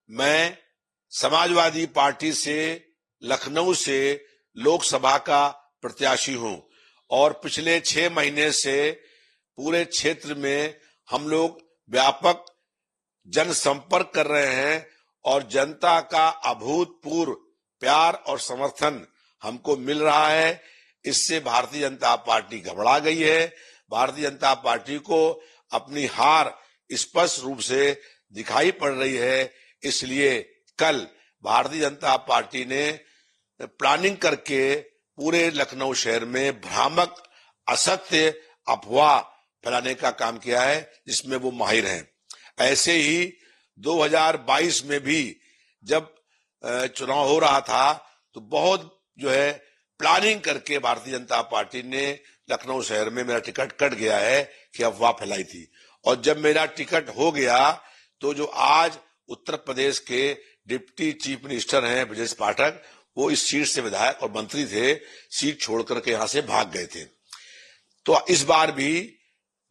मैं समाजवादी पार्टी से लखनऊ से लोकसभा का प्रत्याशी हूं और पिछले 6 महीने से पूरे क्षेत्र में हम लोग व्यापक जनसंपर्क कर रहे हैं और जनता का अभूतपूर्व प्यार और समर्थन हमको मिल रहा है। इससे भारतीय जनता पार्टी घबरा गई है। भारतीय जनता पार्टी को अपनी हार स्पष्ट रूप से दिखाई पड़ रही है। इसलिए कल भारतीय जनता पार्टी ने प्लानिंग करके पूरे लखनऊ शहर में भ्रामक असत्य अफवाह फैलाने का काम किया है, जिसमें वो माहिर हैं। ऐसे ही 2022 में भी जब चुनाव हो रहा था तो बहुत प्लानिंग करके भारतीय जनता पार्टी ने लखनऊ शहर में मेरा टिकट कट गया है कि अफवाह फैलाई थी। और जब मेरा टिकट हो गया तो जो आज उत्तर प्रदेश के डिप्टी चीफ मिनिस्टर हैं ब्रजेश पाठक, वो इस सीट से विधायक और मंत्री थे, सीट छोड़ करके यहां से भाग गए थे। तो इस बार भी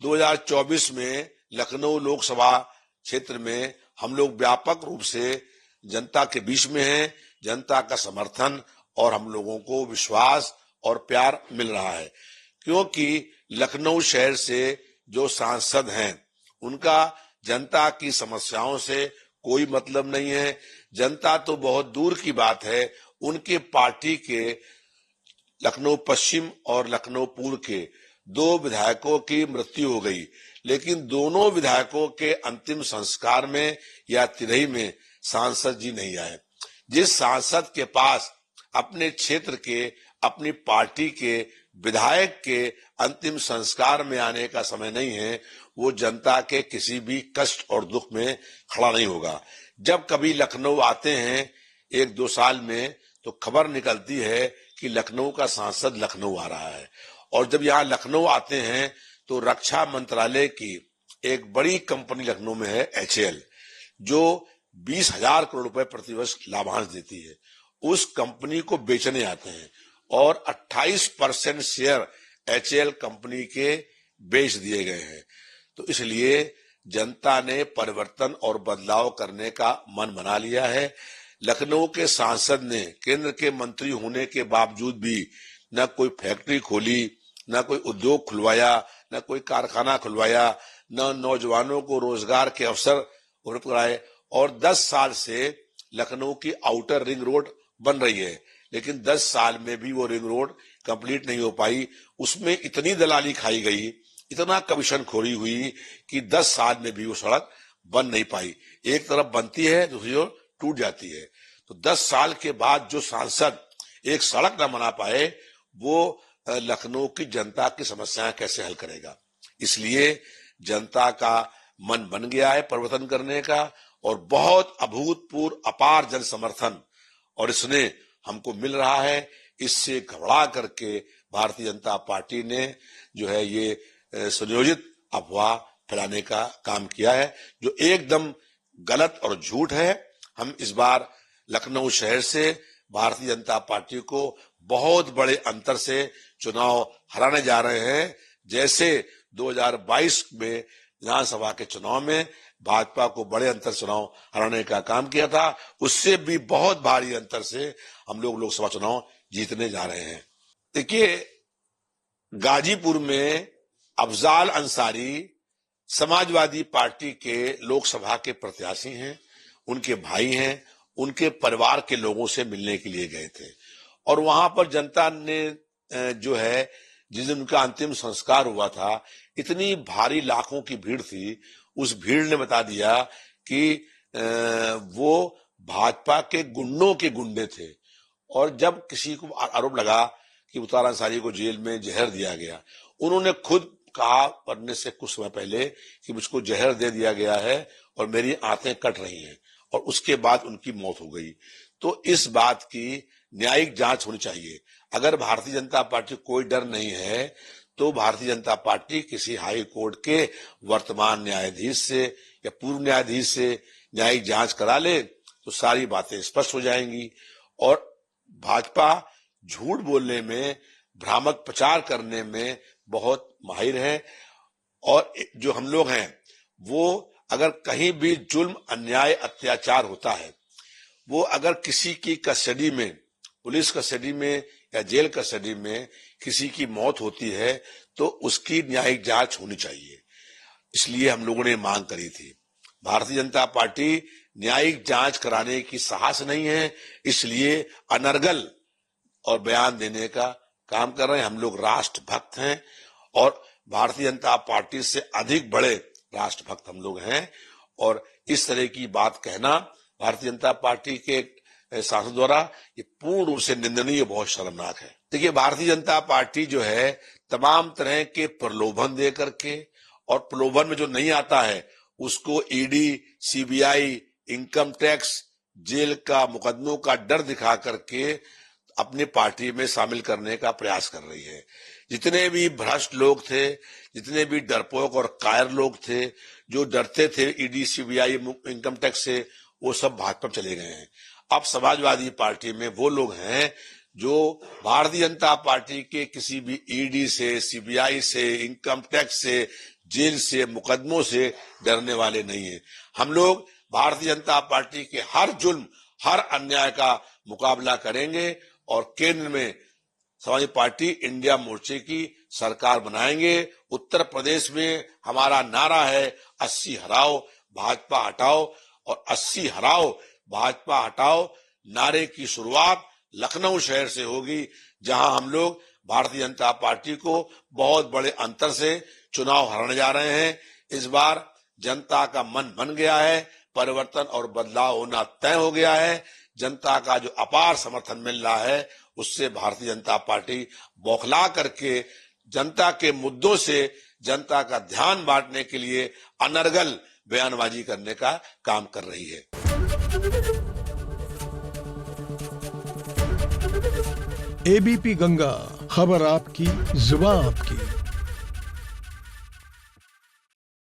2024 में लखनऊ लोकसभा क्षेत्र में हम लोग व्यापक रूप से जनता के बीच में हैं। जनता का समर्थन और हम लोगों को विश्वास और प्यार मिल रहा है, क्योंकि लखनऊ शहर से जो सांसद हैं उनका जनता की समस्याओं से कोई मतलब नहीं है। जनता तो बहुत दूर की बात है, उनके पार्टी के लखनऊ पश्चिम और लखनऊ पूर्व के 2 विधायकों की मृत्यु हो गई, लेकिन दोनों विधायकों के अंतिम संस्कार में या तिरही में सांसद जी नहीं आए। जिस सांसद के पास अपने क्षेत्र के, अपनी पार्टी के विधायक के अंतिम संस्कार में आने का समय नहीं है, वो जनता के किसी भी कष्ट और दुख में खड़ा नहीं होगा। जब कभी लखनऊ आते हैं 1-2 साल में तो खबर निकलती है कि लखनऊ का सांसद लखनऊ आ रहा है, और जब यहाँ लखनऊ आते हैं तो रक्षा मंत्रालय की एक बड़ी कंपनी लखनऊ में है HAL, जो 20,000 करोड़ रुपए प्रतिवर्ष लाभांश देती है। उस कंपनी को बेचने आते हैं और 28% शेयर HAL कंपनी के बेच दिए गए हैं। तो इसलिए जनता ने परिवर्तन और बदलाव करने का मन बना लिया है। लखनऊ के सांसद ने केंद्र के मंत्री होने के बावजूद भी न कोई फैक्ट्री खोली, न कोई उद्योग खुलवाया, न कोई कारखाना खुलवाया, न नौजवानों को रोजगार के अवसर उपलब्ध कराए। और 10 साल से लखनऊ की आउटर रिंग रोड बन रही है, लेकिन 10 साल में भी वो रिंग रोड कंप्लीट नहीं हो पाई। उसमें इतनी दलाली खाई गई, इतना कमीशन खोरी हुई कि 10 साल में भी वो सड़क बन नहीं पाई। एक तरफ बनती है, दूसरी ओर टूट जाती है। तो 10 साल के बाद जो सांसद एक सड़क न बना पाए, वो लखनऊ की जनता की समस्याएं कैसे हल करेगा। इसलिए जनता का मन बन गया है परिवर्तन करने का, और बहुत अभूतपूर्व अपार जन समर्थन और इसने हमको मिल रहा है। इससे घबरा करके भारतीय जनता पार्टी ने ये सुनियोजित अफवाह फैलाने का काम किया है, जो एकदम गलत और झूठ है। हम इस बार लखनऊ शहर से भारतीय जनता पार्टी को बहुत बड़े अंतर से चुनाव हराने जा रहे हैं। जैसे 2022 में विधानसभा के चुनाव में भाजपा को बड़े अंतर चुनाव हराने का काम किया था, उससे भी बहुत भारी अंतर से हम लोग लोकसभा चुनाव जीतने जा रहे हैं। देखिए, गाजीपुर में अफजाल अंसारी समाजवादी पार्टी के लोकसभा के प्रत्याशी हैं, उनके भाई हैं। उनके परिवार के लोगों से मिलने के लिए गए थे और वहां पर जनता ने जिस दिन उनका अंतिम संस्कार हुआ था, इतनी भारी लाखों की भीड़ थी। उस भीड़ ने बता दिया कि वो भाजपा के गुंडों के गुंडे थे। और जब किसी को आरोप लगा कि अफजाल अंसारी को जेल में जहर दिया गया, उन्होंने खुद कहा पढ़ने से कुछ समय पहले कि मुझको जहर दे दिया गया है और मेरी आंखें कट रही हैं, और उसके बाद उनकी मौत हो गई। तो इस बात की न्यायिक जांच होनी चाहिए। अगर भारतीय जनता पार्टी कोई डर नहीं है तो भारतीय जनता पार्टी किसी हाई कोर्ट के वर्तमान न्यायाधीश से या पूर्व न्यायाधीश से न्यायिक जांच करा ले तो सारी बातें स्पष्ट हो जाएंगी। और भाजपा झूठ बोलने में, भ्रामक प्रचार करने में बहुत माहिर है, और जो हम लोग हैं वो अगर कहीं भी जुल्म, अन्याय, अत्याचार होता है, वो अगर किसी की कस्टडी में, पुलिस कस्टडी में या जेल कस्टडी में किसी की मौत होती है तो उसकी न्यायिक जांच होनी चाहिए। इसलिए हम लोगों ने मांग करी थी। भारतीय जनता पार्टी न्यायिक जांच कराने की साहस नहीं है, इसलिए अनर्गल और बयान देने का काम कर रहे हैं। हम लोग राष्ट्रभक्त हैं और भारतीय जनता पार्टी से अधिक बड़े राष्ट्रभक्त हम लोग हैं, और इस तरह की बात कहना भारतीय जनता पार्टी के सांसद द्वारा ये पूर्ण रूप से निंदनीय, बहुत शर्मनाक है। देखिए, भारतीय जनता पार्टी जो है तमाम तरह के प्रलोभन दे करके, और प्रलोभन में जो नहीं आता है उसको ED, CBI, income tax, jail का, मुकदमों का डर दिखा करके अपने पार्टी में शामिल करने का प्रयास कर रही है। जितने भी भ्रष्ट लोग थे, जितने भी डरपोक और कायर लोग थे, जो डरते थे ईडी, सीबीआई, इनकम टैक्स से, वो सब भाजपा में चले गए हैं। अब समाजवादी पार्टी में वो लोग हैं जो भारतीय जनता पार्टी के किसी भी ईडी से, सीबीआई से, इनकम टैक्स से, जेल से, मुकदमों से डरने वाले नहीं है। हम लोग भारतीय जनता पार्टी के हर जुल्म, हर अन्याय का मुकाबला करेंगे और केंद्र में समाजवादी पार्टी इंडिया मोर्चे की सरकार बनाएंगे। उत्तर प्रदेश में हमारा नारा है 80 हराओ, भाजपा हटाओ, और 80 हराओ, भाजपा हटाओ नारे की शुरुआत लखनऊ शहर से होगी, जहां हम लोग भारतीय जनता पार्टी को बहुत बड़े अंतर से चुनाव हराने जा रहे हैं। इस बार जनता का मन बन गया है, परिवर्तन और बदलाव होना तय हो गया है। जनता का जो अपार समर्थन मिल रहा है, उससे भारतीय जनता पार्टी बौखला करके जनता के मुद्दों से जनता का ध्यान बांटने के लिए अनर्गल बयानबाजी करने का काम कर रही है। एबीपी गंगा, खबर आपकी, जुबान आपकी।